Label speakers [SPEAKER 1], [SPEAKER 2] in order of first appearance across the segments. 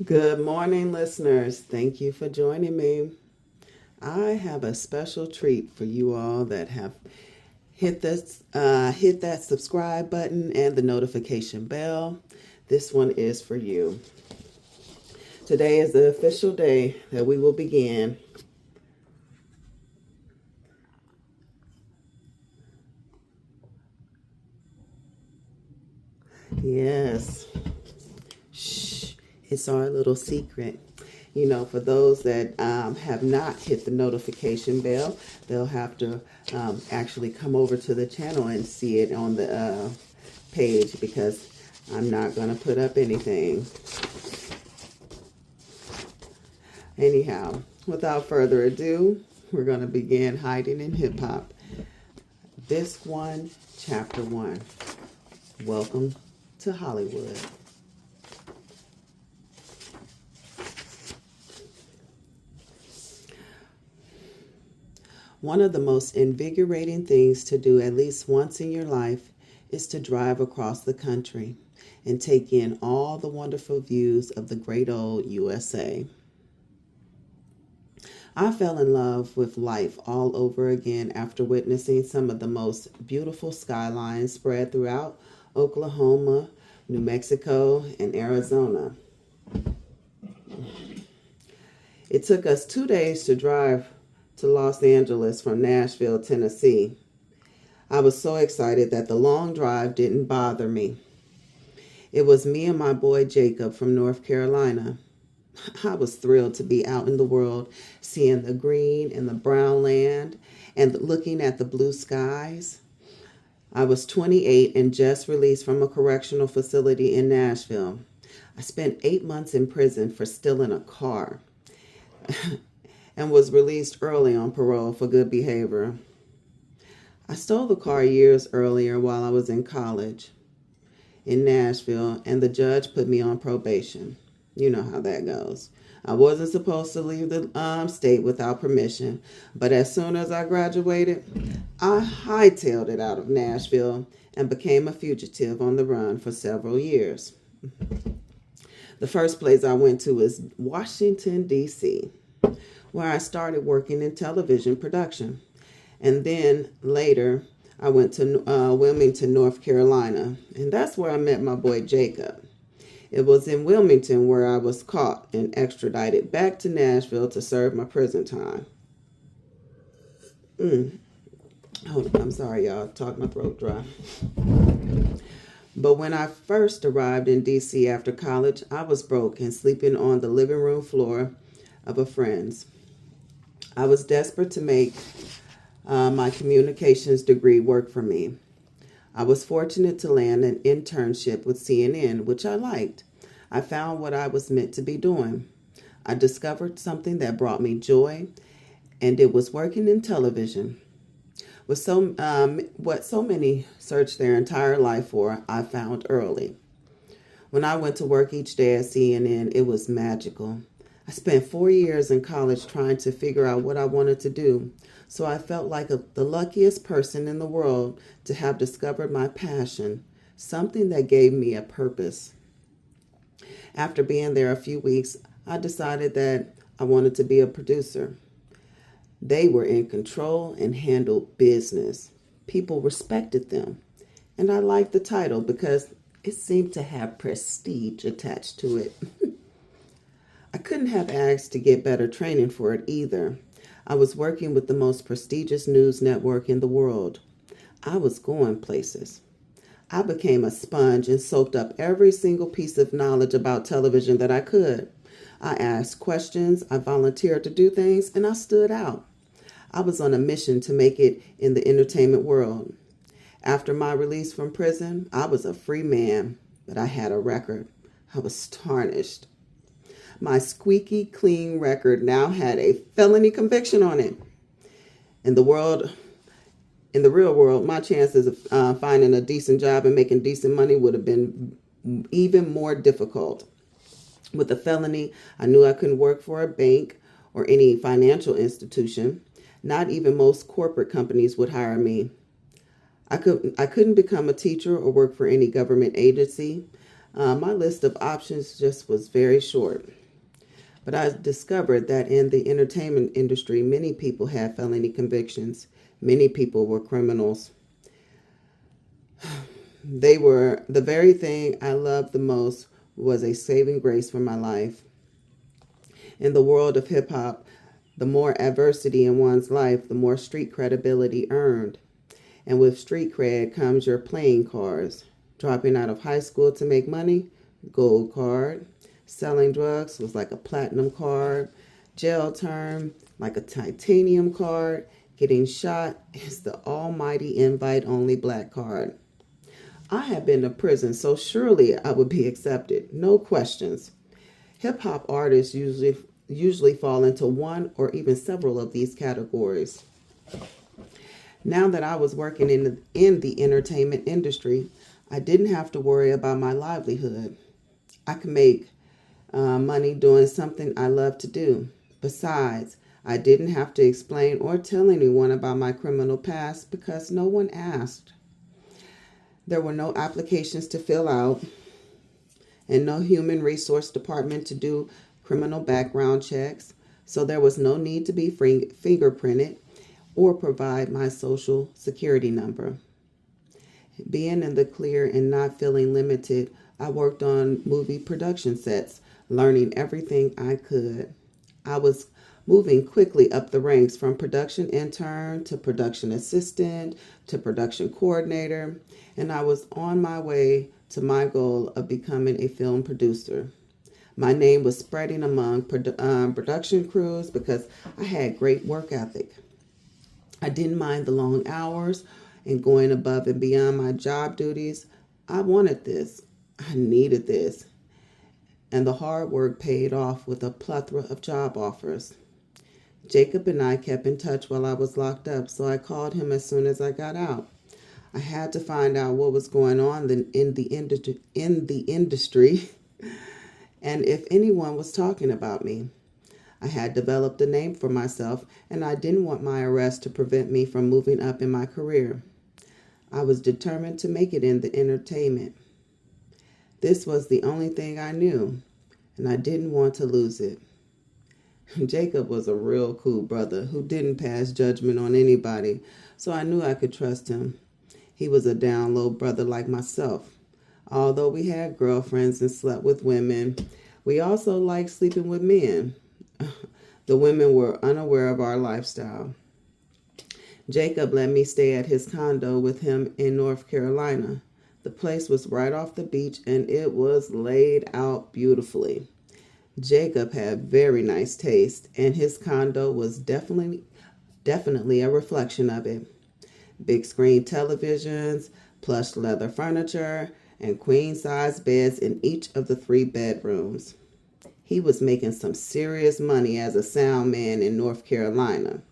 [SPEAKER 1] Good morning, listeners. Thank you for joining me. I have a special treat for you all that have hit that subscribe button and the notification bell. This one is for you. Today is the official day that we will begin. Yes. Shh. It's our little secret. For those that have not hit the notification bell, they'll have to actually come over to the channel and see it on the page because I'm not going to put up anything. Anyhow, without further ado, we're going to begin Hiding in Hip Hop. This one, Chapter 1. Welcome to Hollywood. One of the most invigorating things to do at least once in your life is to drive across the country and take in all the wonderful views of the great old USA. I fell in love with life all over again after witnessing some of the most beautiful skylines spread throughout Oklahoma, New Mexico, and Arizona. It took us 2 days to drive to Los Angeles from Nashville, Tennessee. I was so excited that the long drive didn't bother me. It was me and my boy Jacob from North Carolina. I was thrilled to be out in the world, seeing the green and the brown land and looking at the blue skies. I was 28 and just released from a correctional facility in Nashville. I spent 8 months in prison for stealing a car and was released early on parole for good behavior. I stole the car years earlier while I was in college in Nashville, and the judge put me on probation. You know how that goes. I wasn't supposed to leave the state without permission, but as soon as I graduated, I hightailed it out of Nashville and became a fugitive on the run for several years. The first place I went to was Washington, D.C., where I started working in television production. And then later, I went to Wilmington, North Carolina, and that's where I met my boy Jacob. It was in Wilmington where I was caught and extradited back to Nashville to serve my prison time. Hold on, I'm sorry, y'all. Talk my throat dry. But when I first arrived in D.C. after college, I was broke and sleeping on the living room floor of a friend's. I was desperate to make my communications degree work for me. I was fortunate to land an internship with CNN, which I liked. I found what I was meant to be doing. I discovered something that brought me joy, and it was working in television. What so many search their entire life for, I found early. When I went to work each day at CNN, it was magical. I spent 4 years in college trying to figure out what I wanted to do, so I felt like the luckiest person in the world to have discovered my passion, something that gave me a purpose. After being there a few weeks, I decided that I wanted to be a producer. They were in control and handled business. People respected them, and I liked the title because it seemed to have prestige attached to it. I couldn't have asked to get better training for it either. I was working with the most prestigious news network in the world. I was going places. I became a sponge and soaked up every single piece of knowledge about television that I could. I asked questions, I volunteered to do things, and I stood out. I was on a mission to make it in the entertainment world. After my release from prison, I was a free man, but I had a record. I was tarnished. My squeaky clean record now had a felony conviction on it. In the real world, my chances of finding a decent job and making decent money would have been even more difficult. With a felony, I knew I couldn't work for a bank or any financial institution. Not even most corporate companies would hire me. I couldn't become a teacher or work for any government agency. My list of options just was very short. But I discovered that in the entertainment industry, many people had felony convictions. Many people were criminals. They were the very thing I loved the most was a saving grace for my life. In the world of hip hop, the more adversity in one's life, the more street credibility earned. And with street cred comes your playing cards. Dropping out of high school to make money, gold card. Selling drugs was like a platinum card. Jail term, like a titanium card. Getting shot is the almighty invite-only black card. I had been to prison, so surely I would be accepted. No questions. Hip-hop artists usually fall into one or even several of these categories. Now that I was working in the entertainment industry, I didn't have to worry about my livelihood. I could make money doing something I love to do. Besides, I didn't have to explain or tell anyone about my criminal past because no one asked. There were no applications to fill out and no human resource department to do criminal background checks, so there was no need to be fingerprinted or provide my social security number. Being in the clear and not feeling limited, I worked on movie production sets, learning everything I could. I was moving quickly up the ranks from production intern to production assistant to production coordinator, and I was on my way to my goal of becoming a film producer. My name was spreading among production crews because I had great work ethic. I didn't mind the long hours and going above and beyond my job duties. I wanted this. I needed this. And the hard work paid off with a plethora of job offers. Jacob and I kept in touch while I was locked up, so I called him as soon as I got out. I had to find out what was going on in the industry and if anyone was talking about me. I had developed a name for myself, and I didn't want my arrest to prevent me from moving up in my career. I was determined to make it in the entertainment. This was the only thing I knew, and I didn't want to lose it. Jacob was a real cool brother who didn't pass judgment on anybody, so I knew I could trust him. He was a down low brother like myself. Although we had girlfriends and slept with women, we also liked sleeping with men. The women were unaware of our lifestyle. Jacob let me stay at his condo with him in North Carolina. The place was right off the beach and it was laid out beautifully. Jacob had very nice taste, and his condo was definitely a reflection of it. Big screen televisions, plush leather furniture, and queen-size beds in each of the 3 bedrooms. He was making some serious money as a sound man in North Carolina.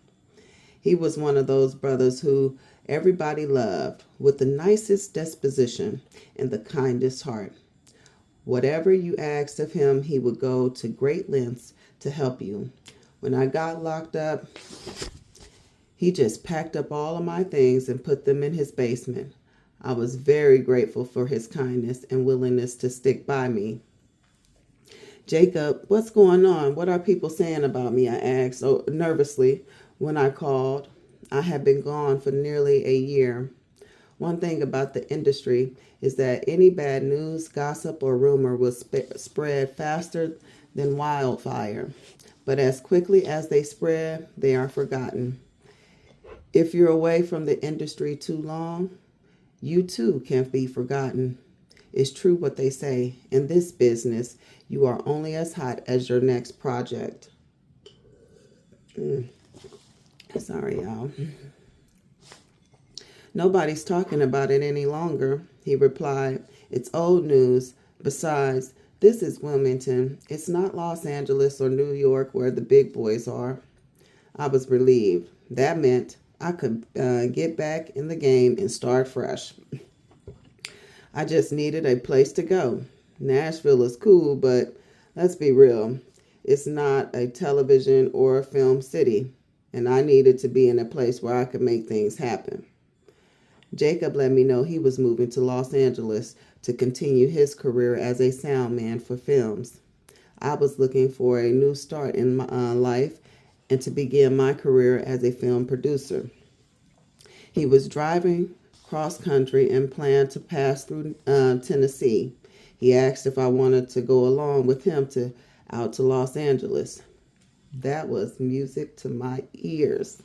[SPEAKER 1] He was one of those brothers who everybody loved, with the nicest disposition and the kindest heart. Whatever you asked of him, he would go to great lengths to help you. When I got locked up, he just packed up all of my things and put them in his basement. I was very grateful for his kindness and willingness to stick by me. Jacob, what's going on? What are people saying about me? I asked nervously when I called. I had been gone for nearly a year. One thing about the industry is that any bad news, gossip, or rumor will spread faster than wildfire. But as quickly as they spread, they are forgotten. If you're away from the industry too long, you too can be forgotten. It's true what they say. In this business, you are only as hot as your next project. Sorry, y'all. Nobody's talking about it any longer, he replied. It's old news. Besides, this is Wilmington. It's not Los Angeles or New York where the big boys are. I was relieved. That meant I could get back in the game and start fresh. I just needed a place to go. Nashville is cool, but let's be real. It's not a television or a film city, and I needed to be in a place where I could make things happen. Jacob let me know he was moving to Los Angeles to continue his career as a sound man for films. I was looking for a new start in my life and to begin my career as a film producer. He was driving cross country and planned to pass through Tennessee. He asked if I wanted to go along with him out to Los Angeles. That was music to my ears.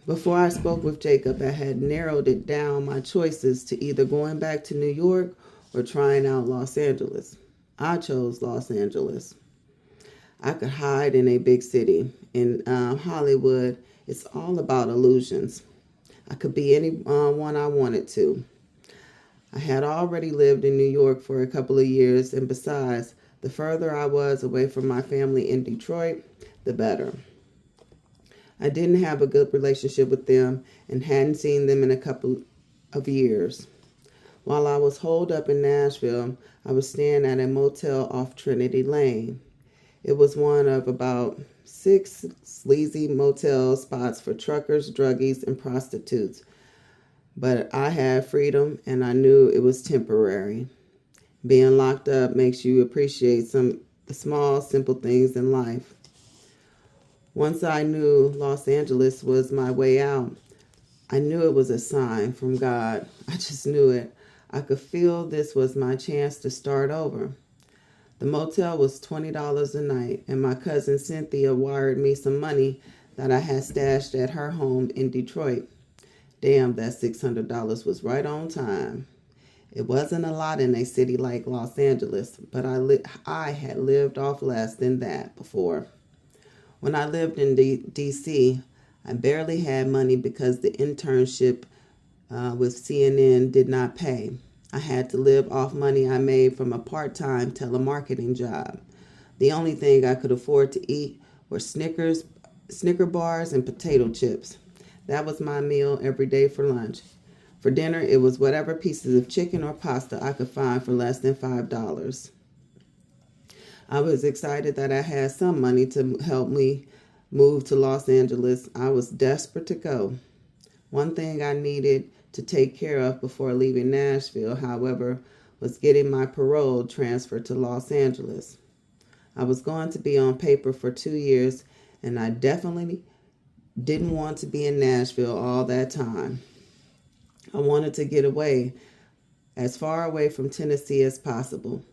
[SPEAKER 1] Before I spoke with Jacob, I had narrowed it down my choices to either going back to New York or trying out Los Angeles. I chose Los Angeles. I could hide in a big city. In Hollywood, it's all about illusions. I could be anyone I wanted to. I had already lived in New York for a couple of years, and besides, the further I was away from my family in Detroit, the better. I didn't have a good relationship with them and hadn't seen them in a couple of years. While I was holed up in Nashville, I was staying at a motel off Trinity Lane. It was one of about 6 sleazy motel spots for truckers, druggies, and prostitutes. But I had freedom, and I knew it was temporary. Being locked up makes you appreciate the small, simple things in life. Once I knew Los Angeles was my way out, I knew it was a sign from God. I just knew it. I could feel this was my chance to start over. The motel was $20 a night, and my cousin Cynthia wired me some money that I had stashed at her home in Detroit. Damn, that $600 was right on time. It wasn't a lot in a city like Los Angeles, but I had lived off less than that before. When I lived in D.C., I barely had money because the internship with CNN did not pay. I had to live off money I made from a part-time telemarketing job. The only thing I could afford to eat were Snicker bars and potato chips. That was my meal every day for lunch. For dinner, it was whatever pieces of chicken or pasta I could find for less than $5. I was excited that I had some money to help me move to Los Angeles. I was desperate to go. One thing I needed to take care of before leaving Nashville, however, was getting my parole transferred to Los Angeles. I was going to be on paper for 2 years, and I definitely didn't want to be in Nashville all that time. I wanted to get away, as far away from Tennessee as possible.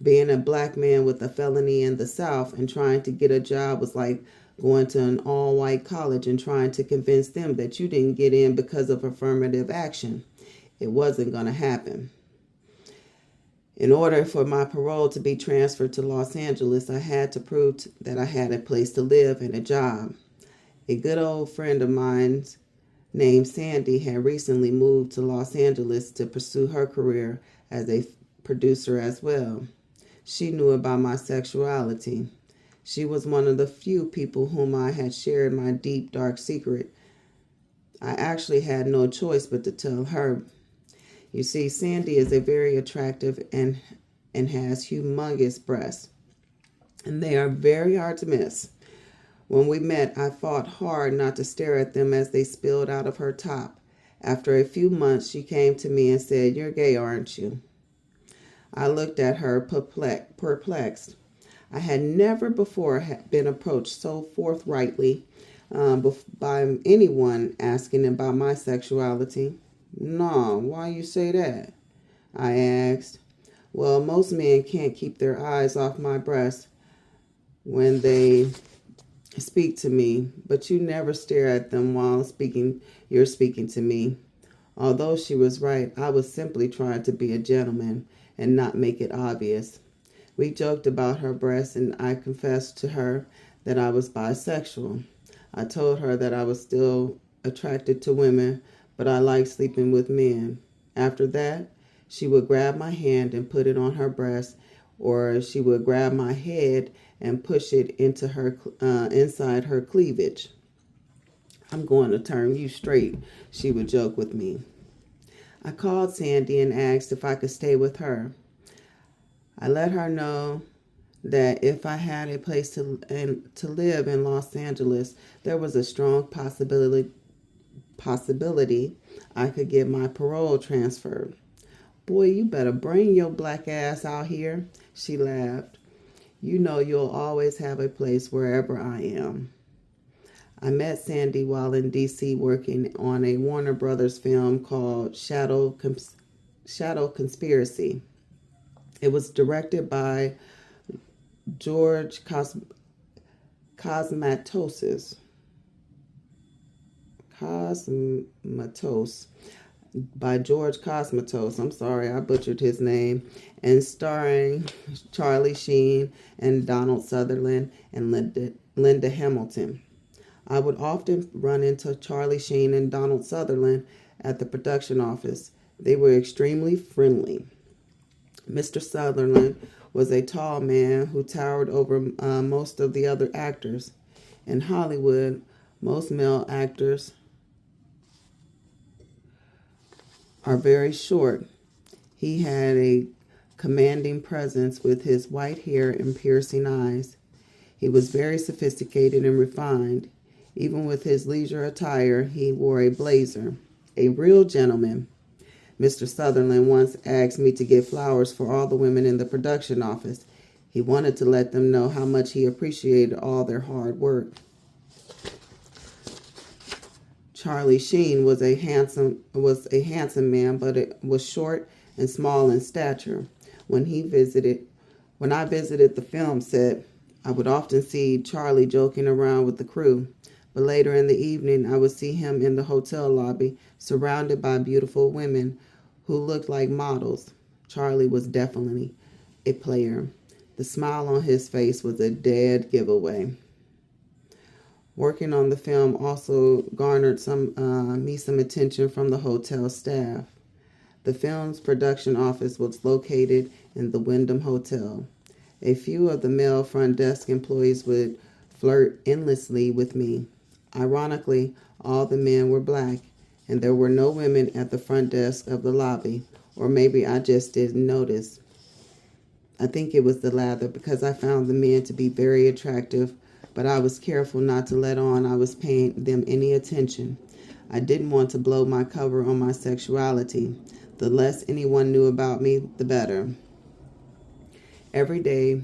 [SPEAKER 1] Being a black man with a felony in the South and trying to get a job was like going to an all-white college and trying to convince them that you didn't get in because of affirmative action. It wasn't going to happen. In order for my parole to be transferred to Los Angeles, I had to prove that I had a place to live and a job. A good old friend of mine named Sandy had recently moved to Los Angeles to pursue her career as a producer as well. She knew about my sexuality. She was one of the few people whom I had shared my deep, dark secret. I actually had no choice but to tell her. You see, Sandy is a very attractive and has humongous breasts, and they are very hard to miss. When we met, I fought hard not to stare at them as they spilled out of her top. After a few months, she came to me and said, "You're gay, aren't you?" I looked at her perplexed. I had never before been approached so forthrightly by anyone asking about my sexuality. "No, why you say that?" I asked. "Well, most men can't keep their eyes off my breast when they speak to me, but you never stare at them while you're speaking to me." Although she was right, I was simply trying to be a gentleman and not make it obvious. We joked about her breasts, and I confessed to her that I was bisexual. I told her that I was still attracted to women, but I liked sleeping with men. After that, she would grab my hand and put it on her breast, or she would grab my head and push it into her inside her cleavage. "I'm going to turn you straight," she would joke with me. I called Sandy and asked if I could stay with her. I let her know that if I had a place to live in Los Angeles, there was a strong possibility I could get my parole transferred. "Boy, you better bring your black ass out here." She laughed. "You know you'll always have a place wherever I am." I met Sandy while in D.C. working on a Warner Brothers film called Shadow Conspiracy. It was directed by George Cosmatos. Cosmatos. By George Cosmatos. I'm sorry, I butchered his name. And starring Charlie Sheen and Donald Sutherland and Linda Hamilton. I would often run into Charlie Sheen and Donald Sutherland at the production office. They were extremely friendly. Mr. Sutherland was a tall man who towered over most of the other actors. In Hollywood, most male actors are very short. He had a commanding presence with his white hair and piercing eyes. He was very sophisticated and refined. Even with his leisure attire, he wore a blazer. A real gentleman. Mr. Sutherland once asked me to get flowers for all the women in the production office. He wanted to let them know how much he appreciated all their hard work. Charlie Sheen was a handsome man, but it was short and small in stature. When I visited the film set, I would often see Charlie joking around with the crew. But later in the evening, I would see him in the hotel lobby, surrounded by beautiful women who looked like models. Charlie was definitely a player. The smile on his face was a dead giveaway. Working on the film also garnered some attention from the hotel staff. The film's production office was located in the Wyndham Hotel. A few of the male front desk employees would flirt endlessly with me. Ironically, all the men were black, and there were no women at the front desk of the lobby, or maybe I just didn't notice. I think it was the latter, because I found the men to be very attractive, but I was careful not to let on I was paying them any attention. I didn't want to blow my cover on my sexuality. The less anyone knew about me, the better. Every day,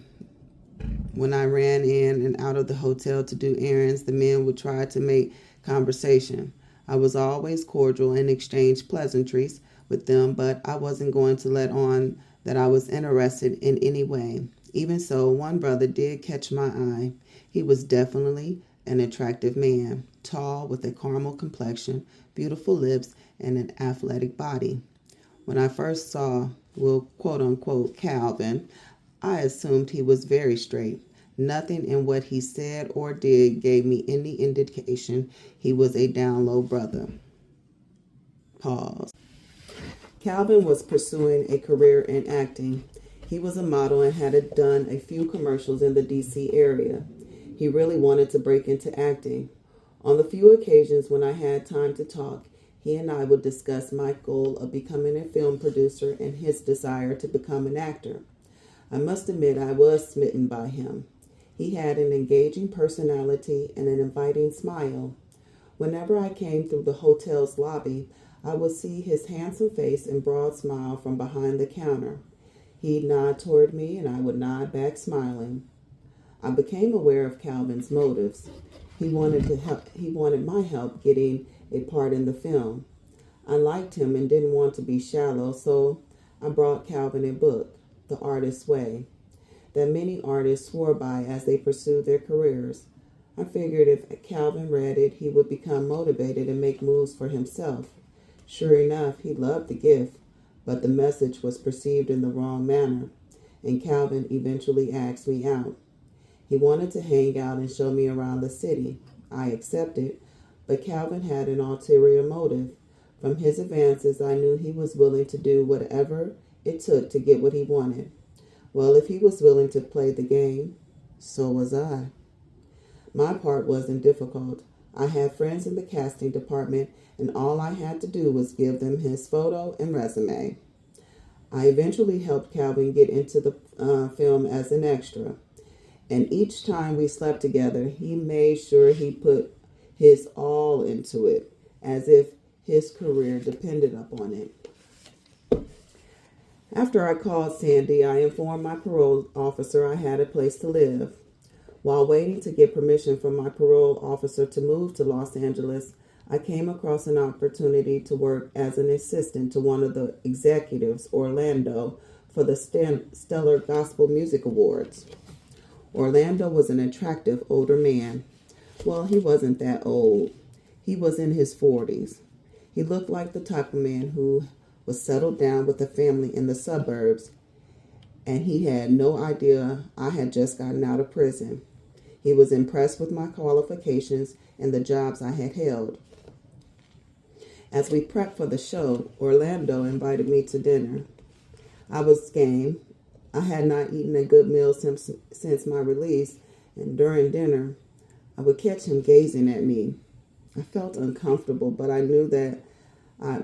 [SPEAKER 1] when I ran in and out of the hotel to do errands, the men would try to make conversation. I was always cordial and exchanged pleasantries with them, but I wasn't going to let on that I was interested in any way. Even so, one brother did catch my eye. He was definitely an attractive man, tall with a caramel complexion, beautiful lips, and an athletic body. When I first saw, quote-unquote, Calvin, I assumed he was very straight. Nothing in what he said or did gave me any indication he was a down-low brother. Pause. Calvin was pursuing a career in acting. He was a model and had done a few commercials in the D.C. area. He really wanted to break into acting. On the few occasions when I had time to talk, he and I would discuss my goal of becoming a film producer and his desire to become an actor. I must admit I was smitten by him. He had an engaging personality and an inviting smile. Whenever I came through the hotel's lobby, I would see his handsome face and broad smile from behind the counter. He'd nod toward me and I would nod back smiling. I became aware of Calvin's motives. He wanted my help getting a part in the film. I liked him and didn't want to be shallow, so I brought Calvin a book, The Artist's Way, that many artists swore by as they pursued their careers. I figured if Calvin read it, he would become motivated and make moves for himself. Sure enough, he loved the gift, but the message was perceived in the wrong manner, and Calvin eventually asked me out. He wanted to hang out and show me around the city. I accepted, but Calvin had an ulterior motive. From his advances, I knew he was willing to do whatever it took to get what he wanted. Well, if he was willing to play the game, so was I. My part wasn't difficult. I had friends in the casting department, and all I had to do was give them his photo and resume. I eventually helped Calvin get into the film as an extra. And each time we slept together, he made sure he put his all into it, as if his career depended upon it. After I called Sandy, I informed my parole officer I had a place to live. While waiting to get permission from my parole officer to move to Los Angeles, I came across an opportunity to work as an assistant to one of the executives, Orlando, for the Stellar Gospel Music Awards. Orlando was an attractive older man. Well, he wasn't that old. He was in his 40s. He looked like the type of man who was settled down with a family in the suburbs, and he had no idea I had just gotten out of prison. He was impressed with my qualifications and the jobs I had held. As we prepped for the show, Orlando invited me to dinner. I was game. I had not eaten a good meal since my release, and during dinner, I would catch him gazing at me. I felt uncomfortable, but I knew that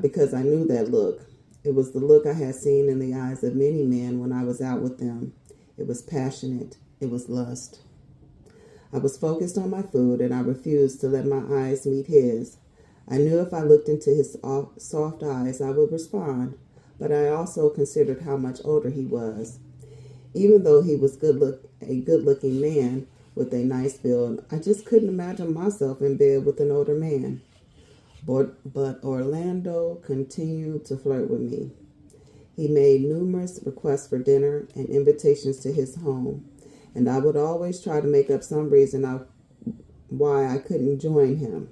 [SPEAKER 1] because I knew that look. It was the look I had seen in the eyes of many men when I was out with them. It was passionate. It was lust. I was focused on my food, and I refused to let my eyes meet his. I knew if I looked into his soft eyes, I would respond, but I also considered how much older he was. Even though he was a good-looking man with a nice build, I just couldn't imagine myself in bed with an older man. But Orlando continued to flirt with me. He made numerous requests for dinner and invitations to his home, and I would always try to make up some reason why I couldn't join him.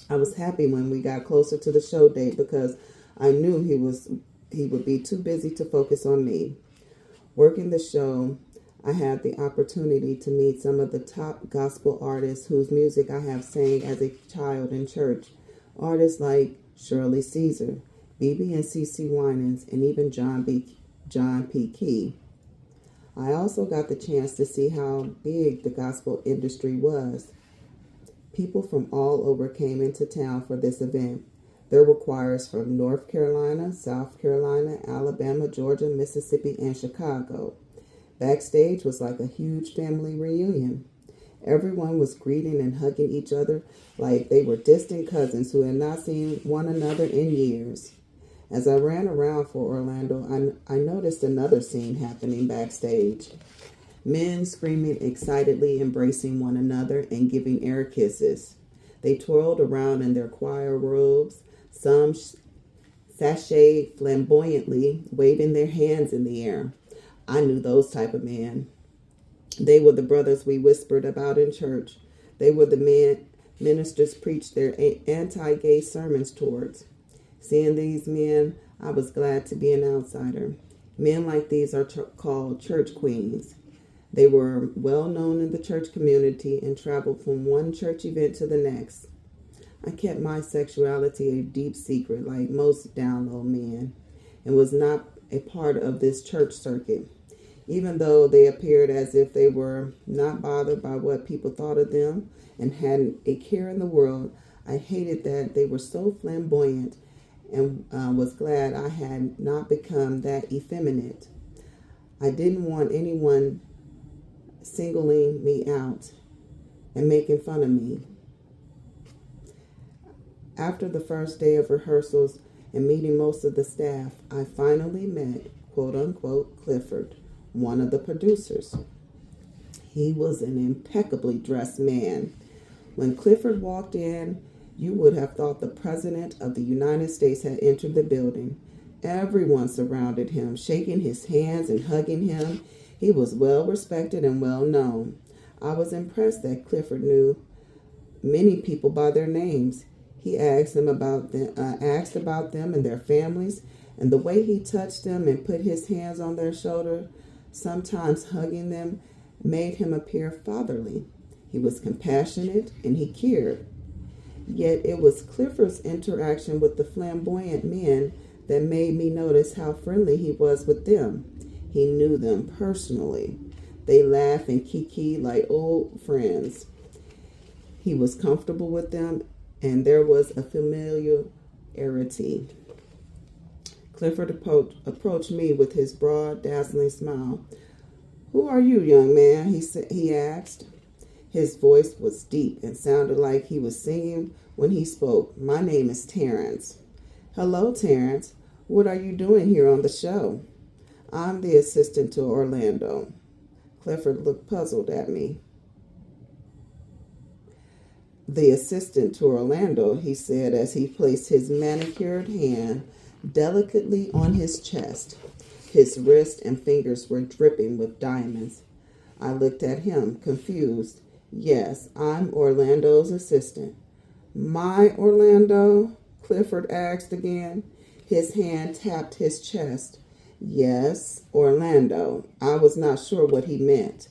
[SPEAKER 1] I was happy when we got closer to the show date because I knew he would be too busy to focus on me. Working the show, I had the opportunity to meet some of the top gospel artists whose music I have sang as a child in church. Artists like Shirley Caesar, BB and CC Winans, and even John P. Key. I also got the chance to see how big the gospel industry was. People from all over came into town for this event. There were choirs from North Carolina, South Carolina, Alabama, Georgia, Mississippi, and Chicago. Backstage was like a huge family reunion. Everyone was greeting and hugging each other like they were distant cousins who had not seen one another in years. As I ran around for Orlando, I noticed another scene happening backstage. Men screaming excitedly, embracing one another, and giving air kisses. They twirled around in their choir robes, some sashayed flamboyantly, waving their hands in the air. I knew those type of men. They were the brothers we whispered about in church. They were the ministers preached their anti-gay sermons towards. Seeing these men, I was glad to be an outsider. Men like these are called church queens. They were well known in the church community and traveled from one church event to the next. I kept my sexuality a deep secret like most down low men and was not a part of this church circuit. Even though they appeared as if they were not bothered by what people thought of them and hadn't a care in the world, I hated that they were so flamboyant and was glad I had not become that effeminate. I didn't want anyone singling me out and making fun of me. After the first day of rehearsals and meeting most of the staff, I finally met, quote unquote, Clifford, one of the producers. He was an impeccably dressed man. When Clifford walked in, you would have thought the President of the United States had entered the building. Everyone surrounded him, shaking his hands and hugging him. He was well respected and well known. I was impressed that Clifford knew many people by their names. He asked about them and their families, and the way he touched them and put his hands on their shoulder, sometimes hugging them, made him appear fatherly. He was compassionate and he cared. Yet it was Clifford's interaction with the flamboyant men that made me notice how friendly he was with them. He knew them personally. They laughed and kiki like old friends. He was comfortable with them, and there was a familiarity. Clifford approached me with his broad, dazzling smile. "Who are you, young man?" he asked. His voice was deep and sounded like he was singing when he spoke. "My name is Terrance." "Hello, Terrance. What are you doing here on the show? I'm the assistant to Orlando. Clifford looked puzzled at me. The assistant to Orlando, he said as he placed his manicured hand delicately on his chest. His wrist and fingers were dripping with diamonds. I looked at him, confused. Yes, I'm Orlando's assistant. My Orlando? Clifford asked again. His hand tapped his chest. Yes, Orlando. I was not sure what he meant.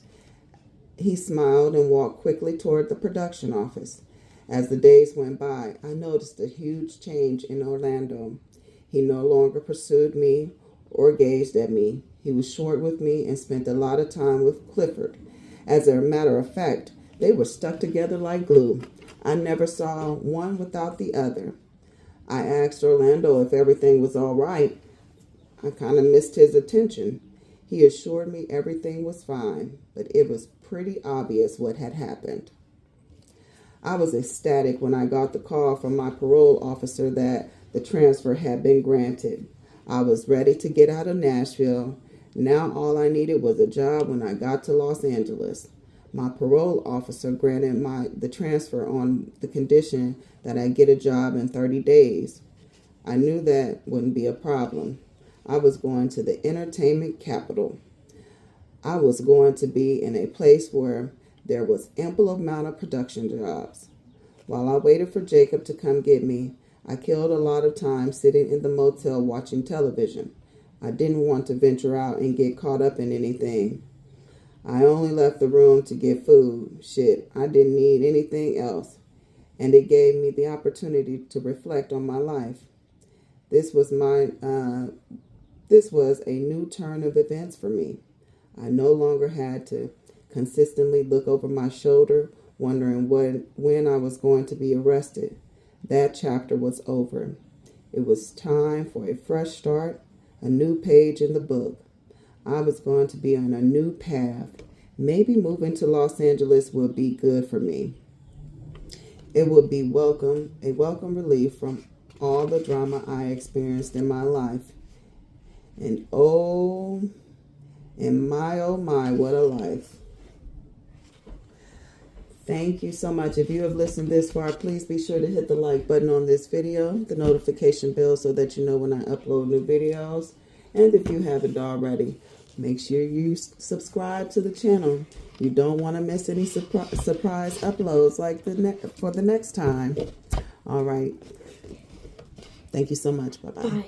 [SPEAKER 1] He smiled and walked quickly toward the production office. As the days went by, I noticed a huge change in Orlando. He no longer pursued me or gazed at me. He was short with me and spent a lot of time with Clifford. As a matter of fact, they were stuck together like glue. I never saw one without the other. I asked Orlando if everything was all right. I kind of missed his attention. He assured me everything was fine, but it was pretty obvious what had happened. I was ecstatic when I got the call from my parole officer that the transfer had been granted. I was ready to get out of Nashville. Now all I needed was a job when I got to Los Angeles. My parole officer granted the transfer on the condition that I get a job in 30 days. I knew that wouldn't be a problem. I was going to the entertainment capital. I was going to be in a place where there was ample amount of production jobs. While I waited for Jacob to come get me, I killed a lot of time sitting in the motel watching television. I didn't want to venture out and get caught up in anything. I only left the room to get food. Shit, I didn't need anything else. And it gave me the opportunity to reflect on my life. This was a new turn of events for me. I no longer had to consistently look over my shoulder, wondering when I was going to be arrested. That chapter was over. It was time for a fresh start, a new page in the book. I was going to be on a new path. Maybe moving to Los Angeles would be good for me. It would be a welcome relief from all the drama I experienced in my life. And oh my, what a life. Thank you so much. If you have listened this far, please be sure to hit the like button on this video, the notification bell so that you know when I upload new videos. And if you haven't already, make sure you subscribe to the channel. You don't want to miss any surprise uploads like for the next time. All right. Thank you so much. Bye-bye.
[SPEAKER 2] Bye.